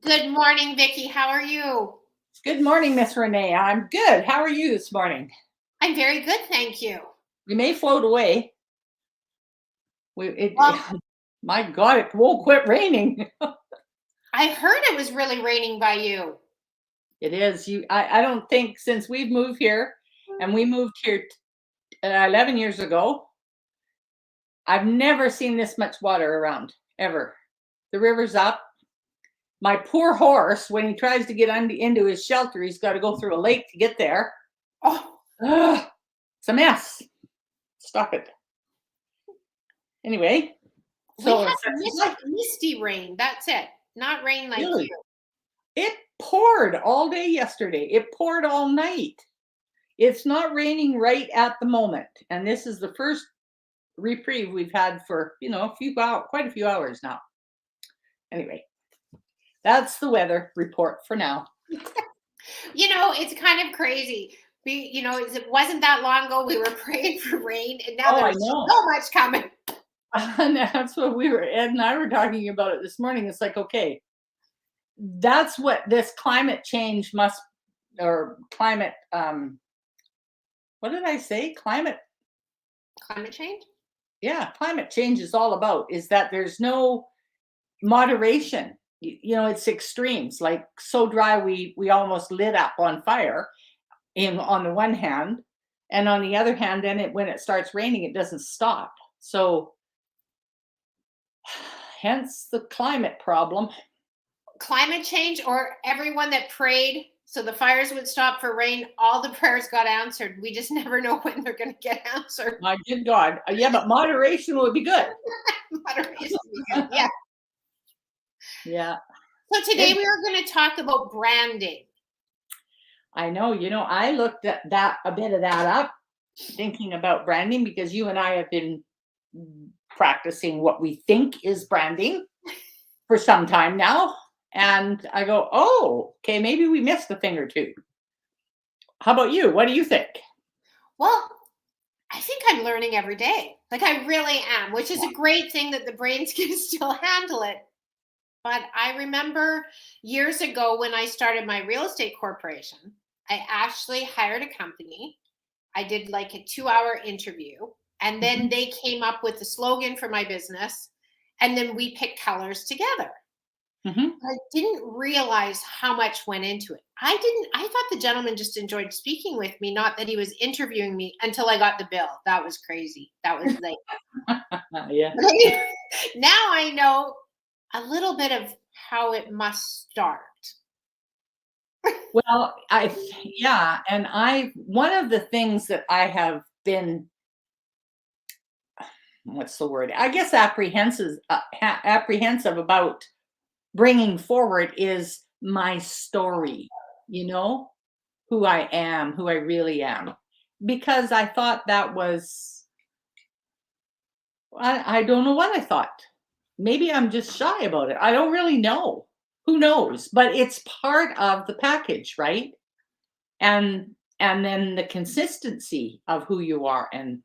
Good morning, Vicki. How are you? Good morning, Miss Renee. I'm good. How are you this morning? I'm very good, thank you. We may float away. It Well, my God, it won't quit raining. I heard it was really raining by you. It is. I don't think since we've moved here, and we moved here 11 years ago, I've never seen this much water around ever. The river's up. My poor horse, when he tries to get into his shelter, he's got to go through a lake to get there. Oh, Ugh, it's a mess. Stop it. Anyway, we so had it's such is life. misty rain. That's it. Not rain like Really. you. It poured all day yesterday. It poured all night. It's not raining right at the moment, and this is the first reprieve we've had for quite a few hours now. Anyway, that's the weather report for now. It's kind of crazy. It wasn't that long ago we were praying for rain, and now Oh, I there's know. so much coming. And that's what Ed and I were talking about it this morning. It's like, okay, that's what this climate change must, or climate, what did I say? Climate change? Yeah, climate change is all about is that there's no moderation. It's extremes, like so dry we almost lit up on fire in on the one hand, and on the other hand, then when it starts raining it doesn't stop. So hence the climate problem. Climate change, or everyone that prayed so the fires would stop for rain, all the prayers got answered. We just never know when they're going to get answered. My good God. Yeah, but moderation would be good. Moderation would be good. Yeah. Yeah. So today we are going to talk about branding. I know. I looked at that a bit of that up, thinking about branding, because you and I have been practicing what we think is branding for some time now. And I go, oh, okay, maybe we missed a thing or two. How about you? What do you think? Well, I think I'm learning every day. Like I really am, which is a great thing that the brains can still handle it. But I remember years ago when I started my real estate corporation, I actually hired a company. I did like a 2-hour interview, and then Mhm. they came up with the slogan for my business, and then we picked colors together. Mhm. I didn't realize how much went into it. I thought the gentleman just enjoyed speaking with me, not that he was interviewing me, until I got the bill. That was crazy. That was like, Yeah. now I know a little bit of how it must start. Well, yeah, and one of the things that I have been, what's the word? I guess apprehensive about bringing forward is my story, you know, who I am, who I really am. Because I thought that was, I don't know what I thought. Maybe I'm just shy about it. I don't really know. Who knows? But it's part of the package, right? And then the consistency of who you are and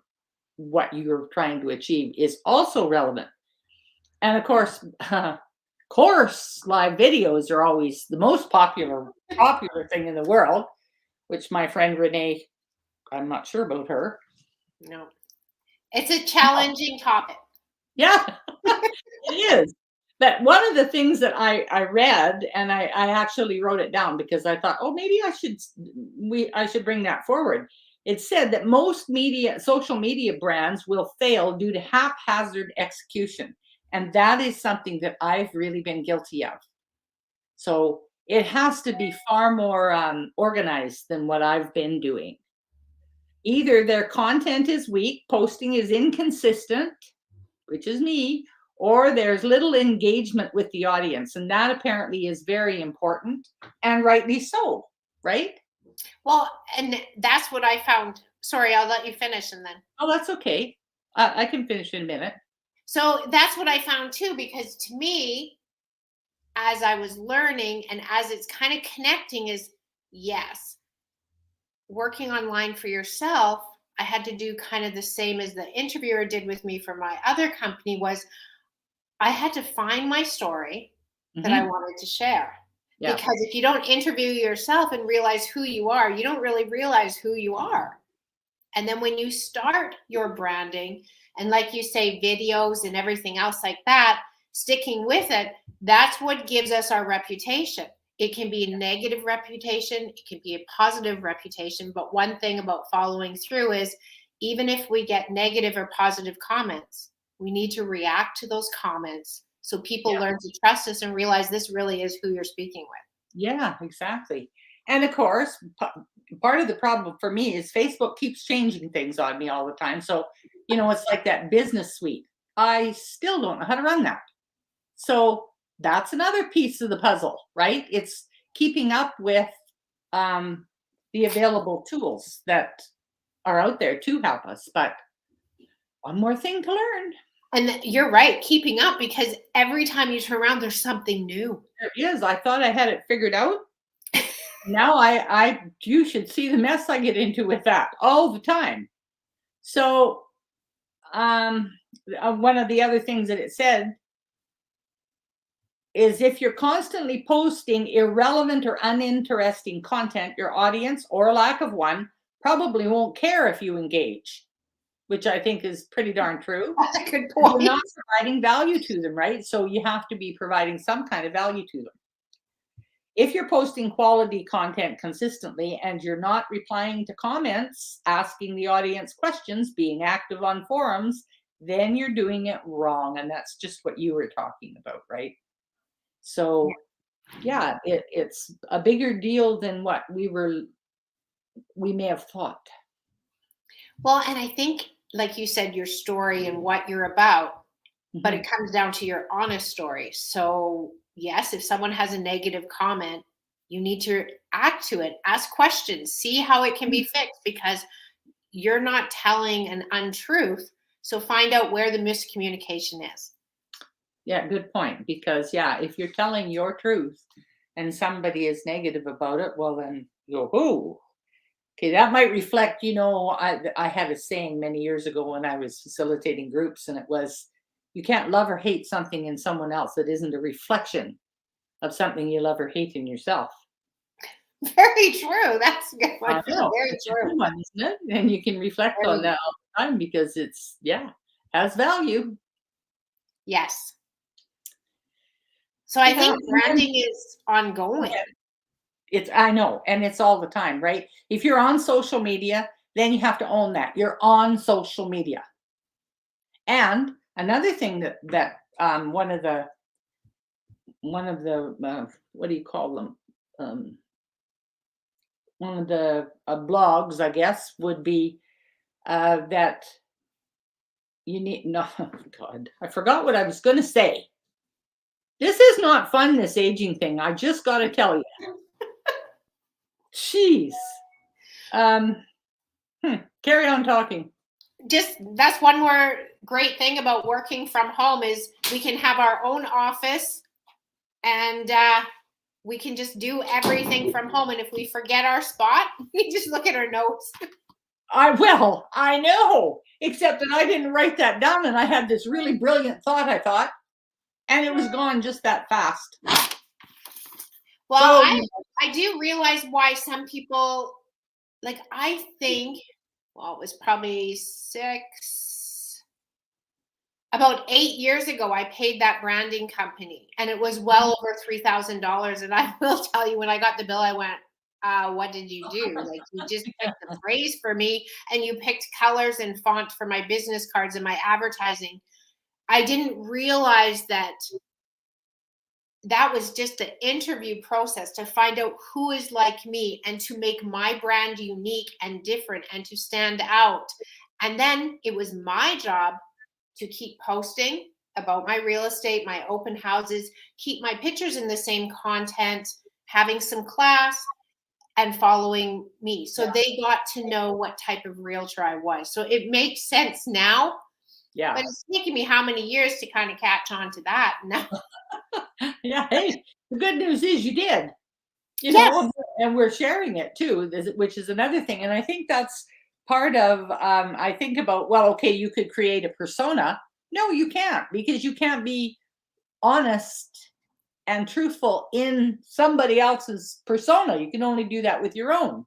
what you're trying to achieve is also relevant. And of course, live videos are always the most popular thing in the world, which my friend Renee, I'm not sure about her. No, it's a challenging topic. Yeah, it is. But one of the things that I read, and I actually wrote it down because I thought, oh, maybe I should bring that forward. It said that most social media brands will fail due to haphazard execution. And that is something that I've really been guilty of. So it has to be far more organized than what I've been doing. Either their content is weak, posting is inconsistent, which is me, or there's little engagement with the audience. And that apparently is very important, and rightly so, right? Well, and that's what I found. Sorry, I'll let you finish and then. Oh, that's okay. I can finish in a minute. So that's what I found too, because to me, as I was learning and as it's kind of connecting, is yes, working online for yourself, I had to do kind of the same as the interviewer did with me for my other company. Was I had to find my story, that I Mhm. wanted to share. Yeah. Because if you don't interview yourself and realize who you are, you don't really realize who you are. And then when you start your branding, and like you say, videos and everything else like that, sticking with it, that's what gives us our reputation. It can be a negative reputation, it can be a positive reputation. But one thing about following through is even if we get negative or positive comments, we need to react to those comments so people Yeah. learn to trust us and realize this really is who you're speaking with. Yeah, exactly. And of course, part of the problem for me is Facebook keeps changing things on me all the time. So, it's like that business suite. I still don't know how to run that. So that's another piece of the puzzle, right? It's keeping up with um, the available tools that are out there to help us. But one more thing to learn. And you're right, keeping up because every time you turn around, there's something new. There is. I thought I had it figured out. Now you should see the mess I get into with that all the time. So, one of the other things that it said is if you're constantly posting irrelevant or uninteresting content, your audience or lack of one probably won't care if you engage, which I think is pretty darn true. That's a good You're point. not providing value to them, right? So you have to be providing some kind of value to them. If you're posting quality content consistently and you're not replying to comments, asking the audience questions, being active on forums, then you're doing it wrong. And that's just what you were talking about, right? So, yeah, it's a bigger deal than what we may have thought. Well, and I think, like you said, your story and what you're about, but Mhm. it comes down to your honest story. So, yes, if someone has a negative comment, you need to act to it, ask questions, see how it can be fixed because you're not telling an untruth. So, find out where the miscommunication is. Yeah, good point. Because yeah, if you're telling your truth and somebody is negative about it, well then you go, oh, okay, that might reflect, I had a saying many years ago when I was facilitating groups, and it was, you can't love or hate something in someone else that isn't a reflection of something you love or hate in yourself. Very true. That's a good I one. know. Very It's a true. good one, isn't it? And you can reflect on Very, that all the time because yeah, has value. yes. So, I Yeah. think branding is ongoing. I know, and it's all the time, right? If you're on social media, then you have to own that. You're on social media. And another thing that one of the what do you call them? Um, one of the blogs, I guess, would be that you need no God, I forgot what I was going to say. This is not fun, this aging thing. I just got to tell you. Jeez. Um, carry on talking. Just that's one more great thing about working from home is we can have our own office and we can just do everything from home. And if we forget our spot, we just look at our notes. I know, except that I didn't write that down, and I had this really brilliant thought, I thought, and it was gone just that fast. Well, So, I do realize why some people like I think well it was probably about 8 years ago I paid that branding company and it was well over $3,000 and I will tell you when I got the bill I went what did you do? Like you just picked the phrase for me and you picked colors and font for my business cards and my advertising. I didn't realize that that was just the interview process to find out who is like me and to make my brand unique and different and to stand out. And then it was my job to keep posting about my real estate, my open houses, keep my pictures in the same content, having some class and following me. So yeah, they got to know what type of realtor I was. So it makes sense now, yeah, but it's taken me how many years to kind of catch on to that. Now, yeah. Hey, the good news is you did, yes, and we're sharing it too, which is another thing. And I think that's part of. I think about, well, okay, you could create a persona. No, you can't, because you can't be honest and truthful in somebody else's persona. You can only do that with your own.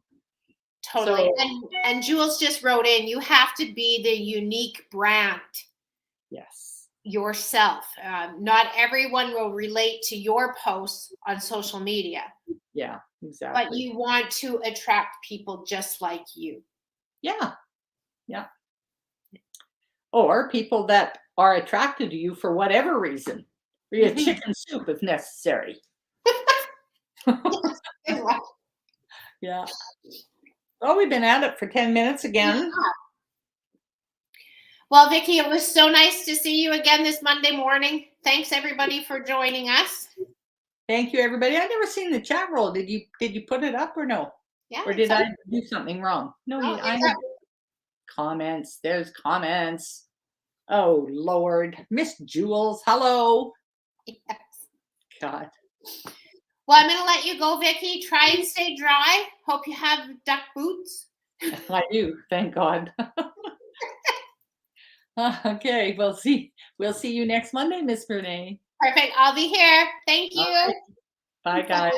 Totally. So, And Jules just wrote in, you have to be the unique brand yes. yourself. Not everyone will relate to your posts on social media, Yeah, but exactly. you want to attract people just like you. Yeah. Yeah. Or people that are attracted to you for whatever reason. Or you Mhm. chicken soup if necessary. Good one. Yeah. Well, we've been at it for 10 minutes again. Well, Vicki, it was so nice to see you again this Monday morning. Thanks everybody for joining us. Thank you, everybody. I've never seen the chat roll. Did you put it up or no? Yeah, Or it's did up. I do something wrong? No, No, I it's have up. comments. There's comments. Oh Lord. Miss Jules. Hello. Yes. God. Well, I'm going to let you go, Vicki. Try and stay dry. Hope you have duck boots. I do, thank God. Okay, we'll see you next Monday, Miss Renee. Perfect. I'll be here. Thank All you. right. Bye, guys.